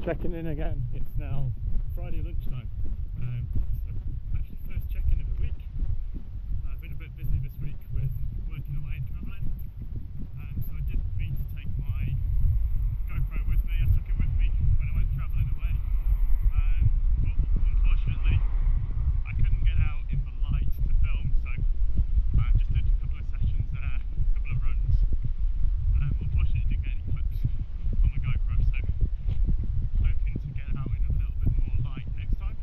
checking in again. It's now Friday lunchtime. So actually first check-in of the week. I've been a bit busy this week with working away and travelling. So I didn't mean to take my GoPro with me. I took it with me when I went travelling away. But unfortunately I couldn't get out in the light to film, so I just did a couple of sessions there, a couple of runs. Unfortunately didn't get any clips on my GoPro, so hoping to get out in a little bit more light next time.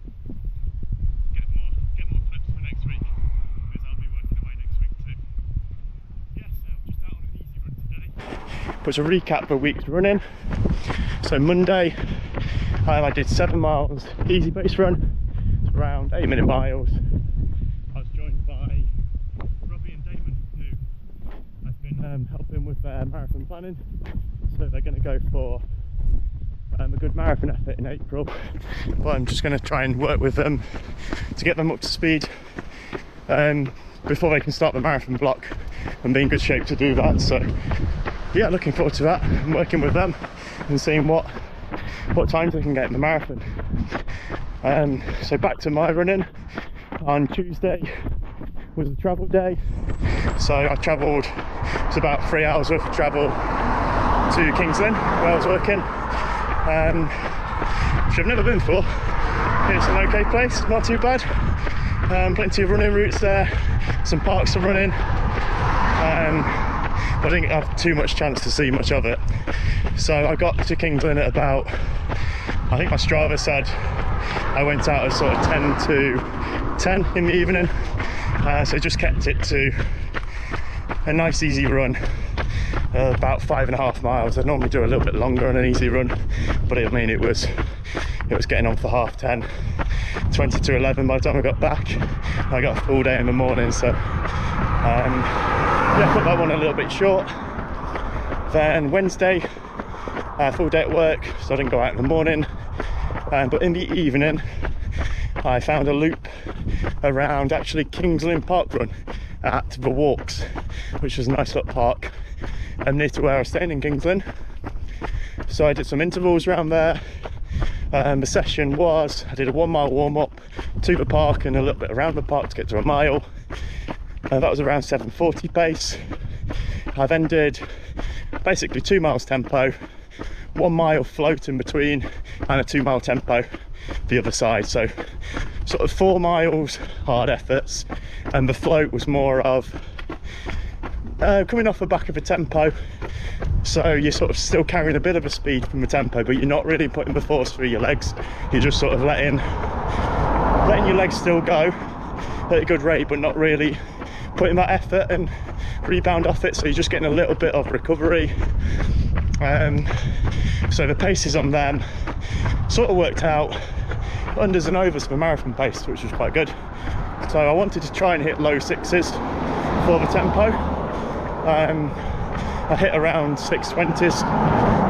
Get more clips for next week, because I'll be working away next week too. Yeah, so just out on an easy run today. But to recap the week's running, so Monday I did 7 miles easy pace run, around 8-minute miles. I was joined by Robbie and Damon, who I've been helping with their marathon planning. So they're going to go for a good marathon effort in April, but I'm just going to try and work with them to get them up to speed before they can start the marathon block and be in good shape to do that. So yeah, looking forward to that. I'm working with them and seeing what times they can get in the marathon. So back to my running. On Tuesday was a travel day, so I travelled, it's about 3 hours worth of travel to King's Lynn where I was working, which I've never been before. It's an okay place, not too bad. Plenty of running routes there, some parks to run in, but I didn't have too much chance to see much of it. So I got to King's Lynn at about, I think my Strava said I went out at sort of 10 to 10 in the evening, so just kept it to a nice easy run, about 5.5 miles. I normally do a little bit longer on an easy run, but I mean it was getting on for 10:30, 20 to 11 by the time I got back. I got a full day in the morning, so yeah, put that one a little bit short. Then Wednesday, full day at work, so I didn't go out in the morning, but in the evening I found a loop around actually King's Lynn parkrun at the Walks, which was a nice little park near to where I was staying in King's Lynn. So I did some intervals around there. The session was, I did a 1 mile warm up to the park and a little bit around the park to get to a mile. That was around 7:40 pace. I then did basically 2 miles tempo, 1 mile float in between, and a 2 mile tempo the other side. So sort of 4 miles hard efforts, and the float was more of coming off the back of a tempo, so you're sort of still carrying a bit of a speed from the tempo, but you're not really putting the force through your legs. You're just sort of letting your legs still go at a good rate, but not really putting that effort and rebound off it, so you're just getting a little bit of recovery. So the paces on them sort of worked out unders and overs for marathon pace, which was quite good. So I wanted to try and hit low 6s for the tempo. I hit around 6:20s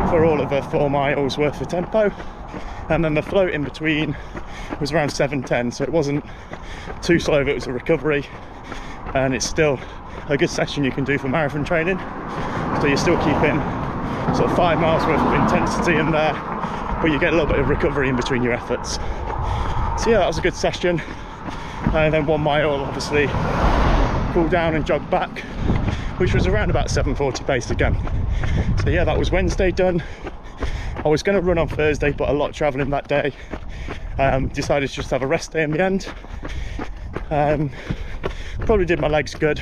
for all of the 4 miles worth of tempo, and then the float in between was around 7:10, so it wasn't too slow, but it was a recovery, and it's still a good session you can do for marathon training. So you're still keeping sort of 5 miles worth of intensity in there, but you get a little bit of recovery in between your efforts. So yeah, that was a good session. And then 1 mile, obviously cool down and jog back, which was around about 7:40 pace again. So yeah, that was Wednesday done. I was going to run on Thursday, but a lot of travelling that day. Decided to just have a rest day in the end. Probably did my legs good,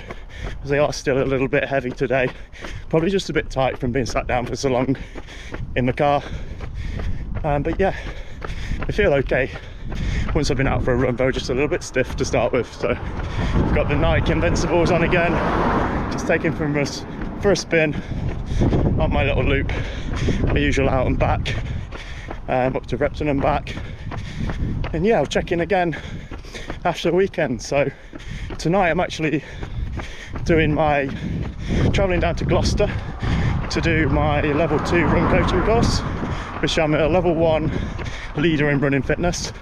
as they are still a little bit heavy today. Probably just a bit tight from being sat down for so long in the car. But yeah, I feel okay. Once I've been out for a run, though, just a little bit stiff to start with. So I've got the Nike Invincibles on again, just taking from us for a spin on my little loop, my usual out and back, up to Repton and back. And yeah, I'll check in again after the weekend. So tonight I'm actually travelling down to Gloucester to do my level 2 run coaching course, which I'm a level 1 leader in running fitness.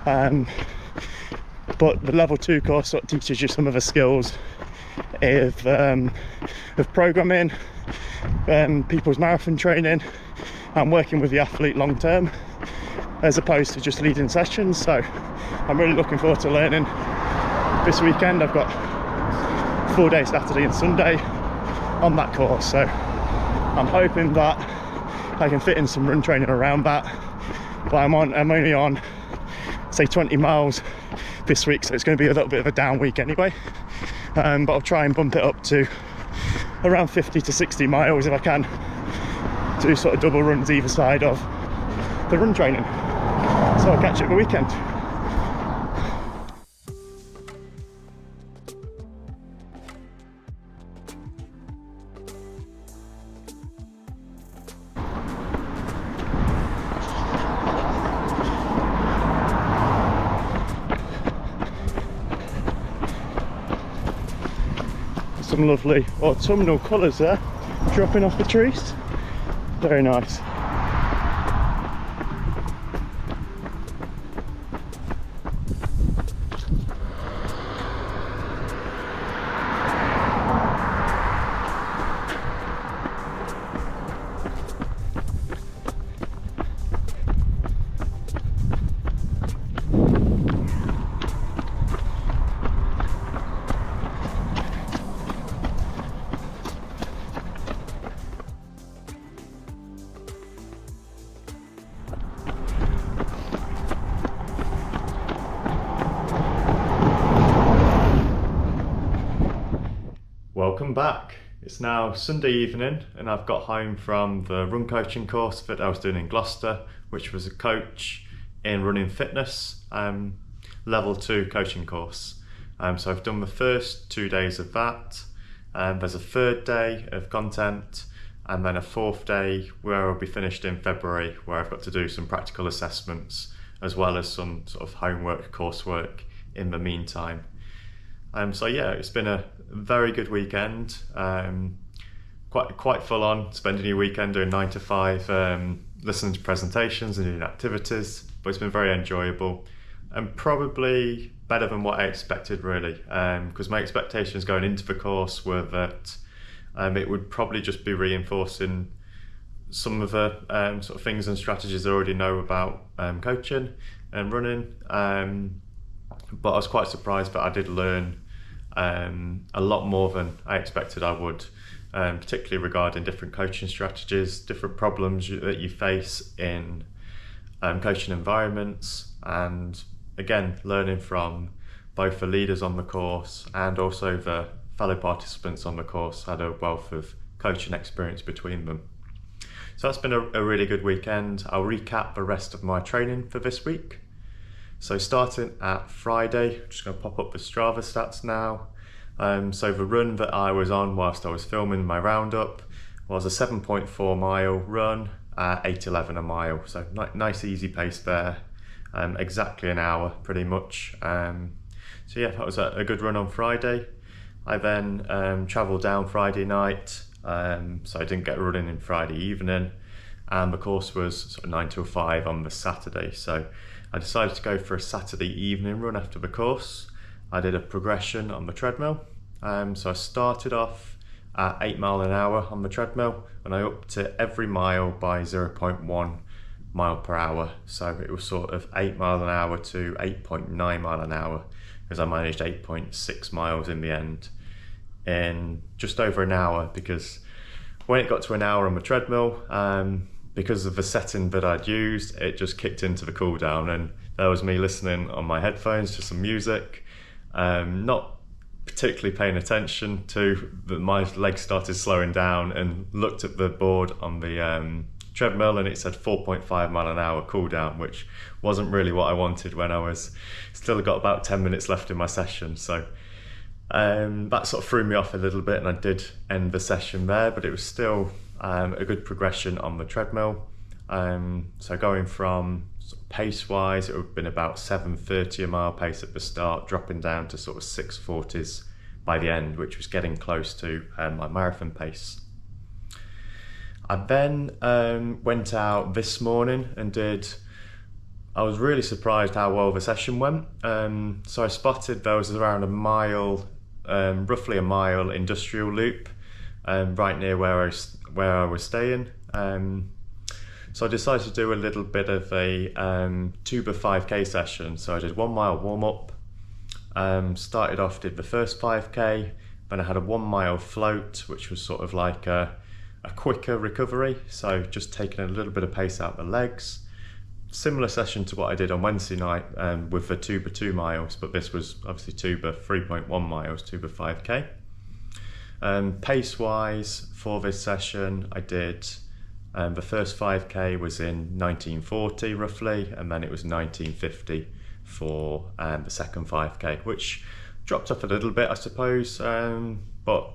But the level 2 course sort of teaches you some of the skills of programming, people's marathon training, I'm working with the athlete long term as opposed to just leading sessions. So I'm really looking forward to learning this weekend. I've got full day Saturday and Sunday on that course, so I'm hoping that I can fit in some run training around that. But I'm only on say 20 miles this week, so it's going to be a little bit of a down week anyway, but I'll try and bump it up to around 50 to 60 miles if I can, do sort of double runs either side of the run training. So I'll catch you at the weekend. Some lovely autumnal colours there dropping off the trees, very nice. Welcome back. It's now Sunday evening and I've got home from the run coaching course that I was doing in Gloucester, which was a coach in running fitness, level 2 coaching course. So I've done the first 2 days of that. There's a third day of content and then a fourth day where I'll be finished in February, where I've got to do some practical assessments as well as some sort of homework, coursework in the meantime. So yeah, it's been a very good weekend, quite full on, spending your weekend doing 9 to 5, listening to presentations and doing activities, but it's been very enjoyable and probably better than what I expected really, because my expectations going into the course were that it would probably just be reinforcing some of the sort of things and strategies I already know about coaching and running, but I was quite surprised that I did learn a lot more than I expected I would, particularly regarding different coaching strategies, different problems that you face in coaching environments, and again learning from both the leaders on the course and also the fellow participants on the course. Had a wealth of coaching experience between them. So that's been a really good weekend. I'll recap the rest of my training for this week. So starting at Friday, I'm just going to pop up the Strava stats now. So the run that I was on whilst I was filming my roundup was a 7.4 mile run at 8:11 a mile. So nice easy pace there, exactly an hour pretty much. So yeah, that was a good run on Friday. I then travelled down Friday night, so I didn't get running in Friday evening, and the course was sort of 9 till 5 on the Saturday. So I decided to go for a Saturday evening run after the course. I did a progression on the treadmill. So I started off at 8 mile an hour on the treadmill and I upped to every mile by 0.1 mile per hour. So it was sort of 8 mile an hour to 8.9 mile an hour, because I managed 8.6 miles in the end in just over an hour, because when it got to an hour on the treadmill, because of the setting that I'd used, it just kicked into the cool down, and there was me listening on my headphones to some music, not particularly paying attention to that. My legs started slowing down and looked at the board on the treadmill and it said 4.5 mile an hour cool down, which wasn't really what I wanted when I was still got about 10 minutes left in my session. So that sort of threw me off a little bit and I did end the session there, but it was still a good progression on the treadmill. So going from sort of pace wise, it would have been about 7:30 a mile pace at the start, dropping down to sort of 6:40s by the end, which was getting close to my marathon pace. I then went out this morning and I was really surprised how well the session went. So I spotted there was around a mile, roughly a mile industrial loop right near where I was staying. So I decided to do a little bit of a tuber 5k session. So I did 1 mile warm up, started off, did the first 5k, then I had a 1 mile float, which was sort of like a quicker recovery. So just taking a little bit of pace out the legs. Similar session to what I did on Wednesday night with the tuber 2 miles, but this was obviously tuber 3.1 miles, tuber 5k. Pace wise for this session, I did the first 5k was in 1940 roughly, and then it was 1950 for the second 5k, which dropped off a little bit, I suppose, but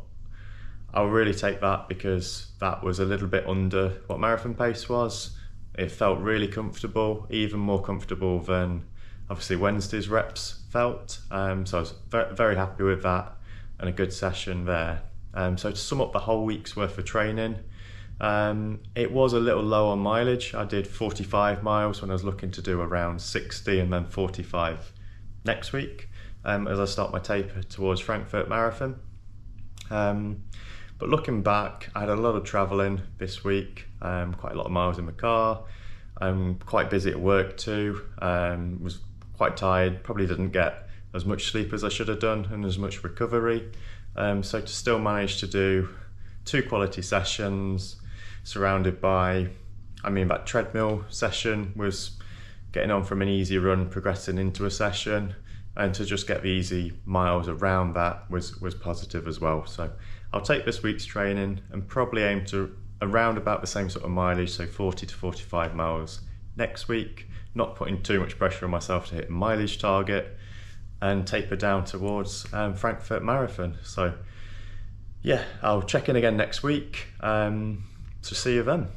I'll really take that because that was a little bit under what marathon pace was. It felt really comfortable, even more comfortable than obviously Wednesday's reps felt. So I was very happy with that, and a good session there. So to sum up the whole week's worth of training, it was a little low on mileage. I did 45 miles when I was looking to do around 60, and then 45 next week as I start my taper towards Frankfurt Marathon. But looking back, I had a lot of travelling this week, quite a lot of miles in the car. I'm quite busy at work too, was quite tired, probably didn't get as much sleep as I should have done and as much recovery. So to still manage to do 2 quality sessions, surrounded by, that treadmill session was getting on from an easy run, progressing into a session, and to just get the easy miles around that was positive as well. So I'll take this week's training and probably aim to around about the same sort of mileage, so 40 to 45 miles next week, not putting too much pressure on myself to hit a mileage target, and taper down towards Frankfurt Marathon. So yeah, I'll check in again next week to see you then.